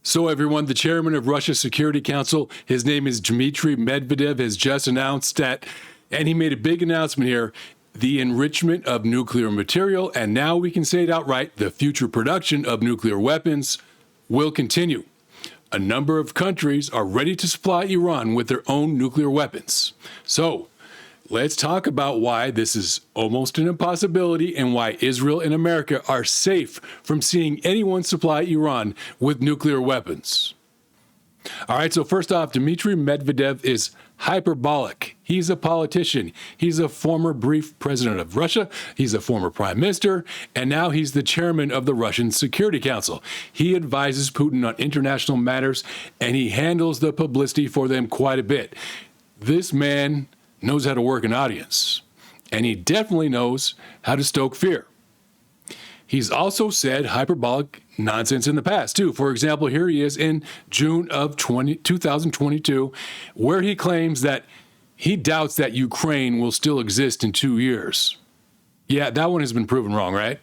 So everyone, the chairman of Russia's Security Council, his name is Dmitry Medvedev, has just announced that, and he made a big announcement here, the enrichment of nuclear material, and now we can say it outright, the future production of nuclear weapons will continue. A number of countries are ready to supply Iran with their own nuclear weapons. So, let's talk about why this is almost an impossibility and why Israel and America are safe from seeing anyone supply Iran with nuclear weapons. All right, so first off, Dmitry Medvedev is hyperbolic. He's a politician. He's a former brief president of Russia. He's a former prime minister, and now he's the chairman of the Russian Security Council. He advises Putin on international matters, and he handles the publicity for them quite a bit. This man knows how to work an audience, and he definitely knows how to stoke fear. He's also said hyperbolic nonsense in the past, too. For example, here he is in June of 2022, where he claims that he doubts that Ukraine will still exist in 2 years. Yeah, that one has been proven wrong, right?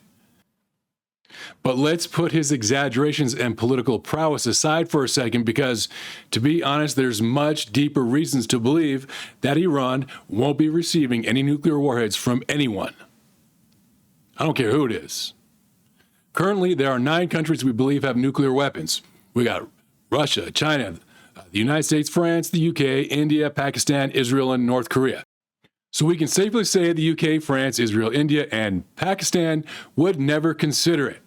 But let's put his exaggerations and political prowess aside for a second because, to be honest, there's much deeper reasons to believe that Iran won't be receiving any nuclear warheads from anyone. I don't care who it is. Currently, there are 9 countries we believe have nuclear weapons. We got Russia, China, the United States, France, the UK, India, Pakistan, Israel, and North Korea. So we can safely say the UK, France, Israel, India, and Pakistan would never consider it.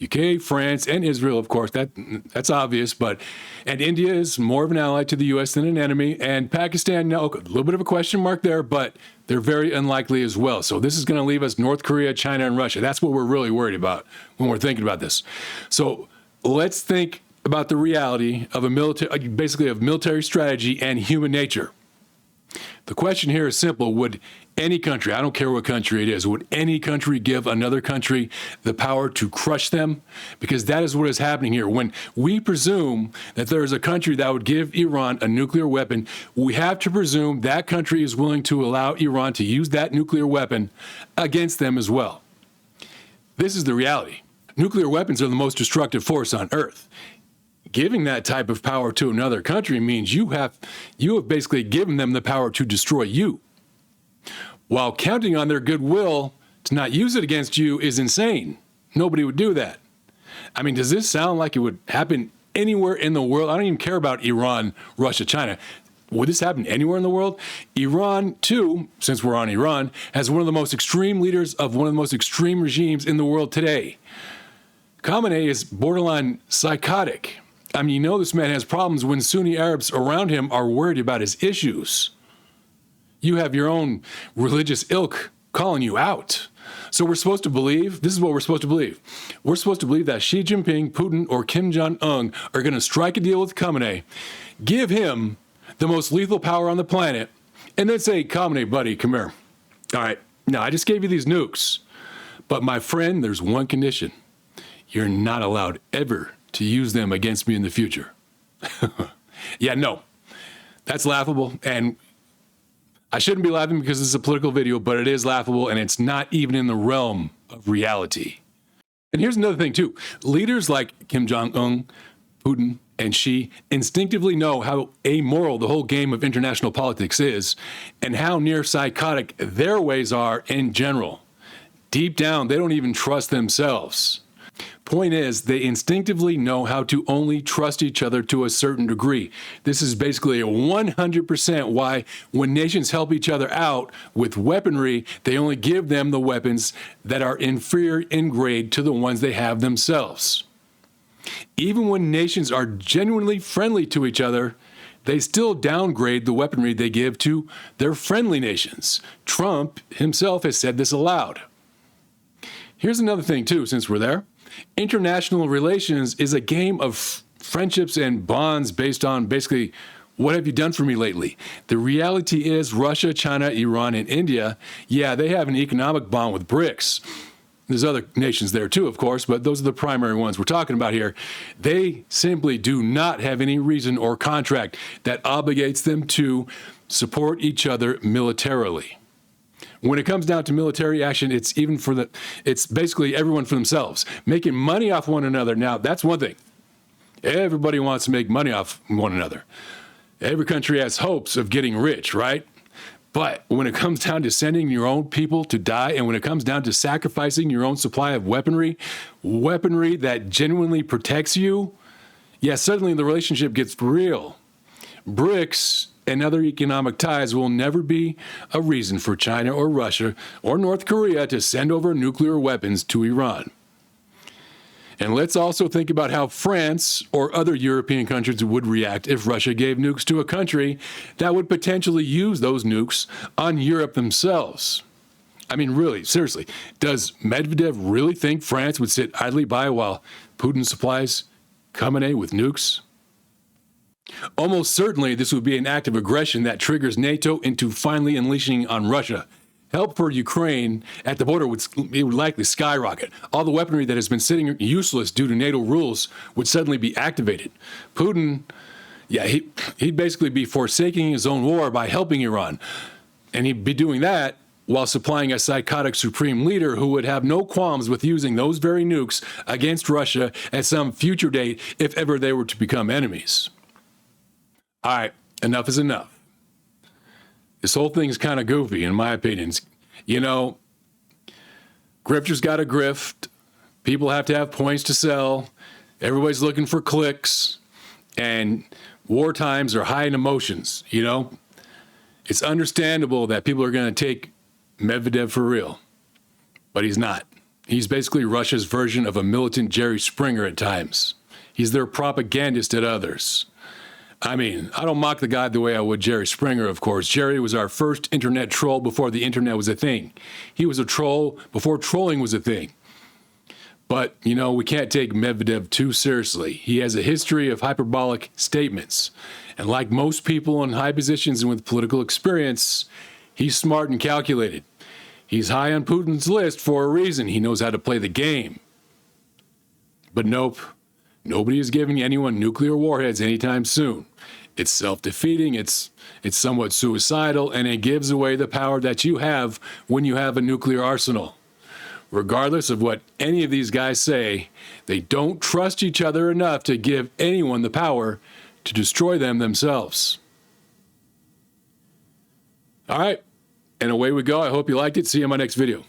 UK, France, and Israel, of course, that's obvious, and India is more of an ally to the U.S. than an enemy, and Pakistan, no, a little bit of a question mark there, but they're very unlikely as well. So this is going to leave us North Korea, China, and Russia. That's what we're really worried about when we're thinking about this. So let's think about the reality of military strategy and human nature. The question here is simple. Would any country, I don't care what country it is, would any country give another country the power to crush them? Because that is what is happening here. When we presume that there is a country that would give Iran a nuclear weapon, we have to presume that country is willing to allow Iran to use that nuclear weapon against them as well. This is the reality. Nuclear weapons are the most destructive force on Earth. Giving that type of power to another country means you have basically given them the power to destroy you. While counting on their goodwill to not use it against you is insane. Nobody would do that. I mean, does this sound like it would happen anywhere in the world? I don't even care about Iran, Russia, China. Would this happen anywhere in the world? Iran, too, since we're on Iran, has one of the most extreme leaders of one of the most extreme regimes in the world today. Khamenei is borderline psychotic. I mean, this man has problems when Sunni Arabs around him are worried about his issues. You have your own religious ilk calling you out. So we're supposed to believe, this is what we're supposed to believe. We're supposed to believe that Xi Jinping, Putin, or Kim Jong-un are going to strike a deal with Khamenei, give him the most lethal power on the planet, and then say, Khamenei, buddy, come here. All right, now I just gave you these nukes, but my friend, there's one condition. You're not allowed ever to use them against me in the future. Yeah, no, that's laughable. And I shouldn't be laughing because this is a political video, but it is laughable and it's not even in the realm of reality. And here's another thing too. Leaders like Kim Jong-un, Putin, and Xi instinctively know how amoral the whole game of international politics is and how near psychotic their ways are in general. Deep down, they don't even trust themselves. Point is, they instinctively know how to only trust each other to a certain degree. This is basically a 100% why when nations help each other out with weaponry, they only give them the weapons that are inferior in grade to the ones they have themselves. Even when nations are genuinely friendly to each other, they still downgrade the weaponry they give to their friendly nations. Trump himself has said this aloud. Here's another thing, too, since we're there. International relations is a game of friendships and bonds based on basically what have you done for me lately? The reality is Russia, China, Iran, and India, yeah, they have an economic bond with BRICS. There's other nations there too, of course, but those are the primary ones we're talking about here. They simply do not have any reason or contract that obligates them to support each other militarily. When it comes down to military action, it's basically everyone for themselves, making money off one another. Now, that's one thing. Everybody wants to make money off one another. Every country has hopes of getting rich, right? But when it comes down to sending your own people to die, and when it comes down to sacrificing your own supply of weaponry that genuinely protects you, yeah, suddenly the relationship gets real. BRICS and other economic ties will never be a reason for China or Russia or North Korea to send over nuclear weapons to Iran. And let's also think about how France or other European countries would react if Russia gave nukes to a country that would potentially use those nukes on Europe themselves. I mean, really, seriously, does Medvedev really think France would sit idly by while Putin supplies Khamenei with nukes? Almost certainly, this would be an act of aggression that triggers NATO into finally unleashing on Russia. Help for Ukraine at the border would likely skyrocket. All the weaponry that has been sitting useless due to NATO rules would suddenly be activated. Putin, yeah, he'd basically be forsaking his own war by helping Iran. And he'd be doing that while supplying a psychotic supreme leader who would have no qualms with using those very nukes against Russia at some future date if ever they were to become enemies. All right, enough is enough. This whole thing is kind of goofy, in my opinion. You know, grifters got to grift. People have to have points to sell. Everybody's looking for clicks. And war times are high in emotions, you know. It's understandable that people are going to take Medvedev for real. But he's not. He's basically Russia's version of a militant Jerry Springer at times. He's their propagandist at others. I mean, I don't mock the guy the way I would Jerry Springer, of course. Jerry was our first internet troll before the internet was a thing. He was a troll before trolling was a thing. But, you know, we can't take Medvedev too seriously. He has a history of hyperbolic statements. And like most people in high positions and with political experience, he's smart and calculated. He's high on Putin's list for a reason. He knows how to play the game. But nope. Nobody is giving anyone nuclear warheads anytime soon. It's self-defeating, it's somewhat suicidal, and it gives away the power that you have when you have a nuclear arsenal. Regardless of what any of these guys say, they don't trust each other enough to give anyone the power to destroy them themselves. All right, and away we go. I hope you liked it. See you in my next video.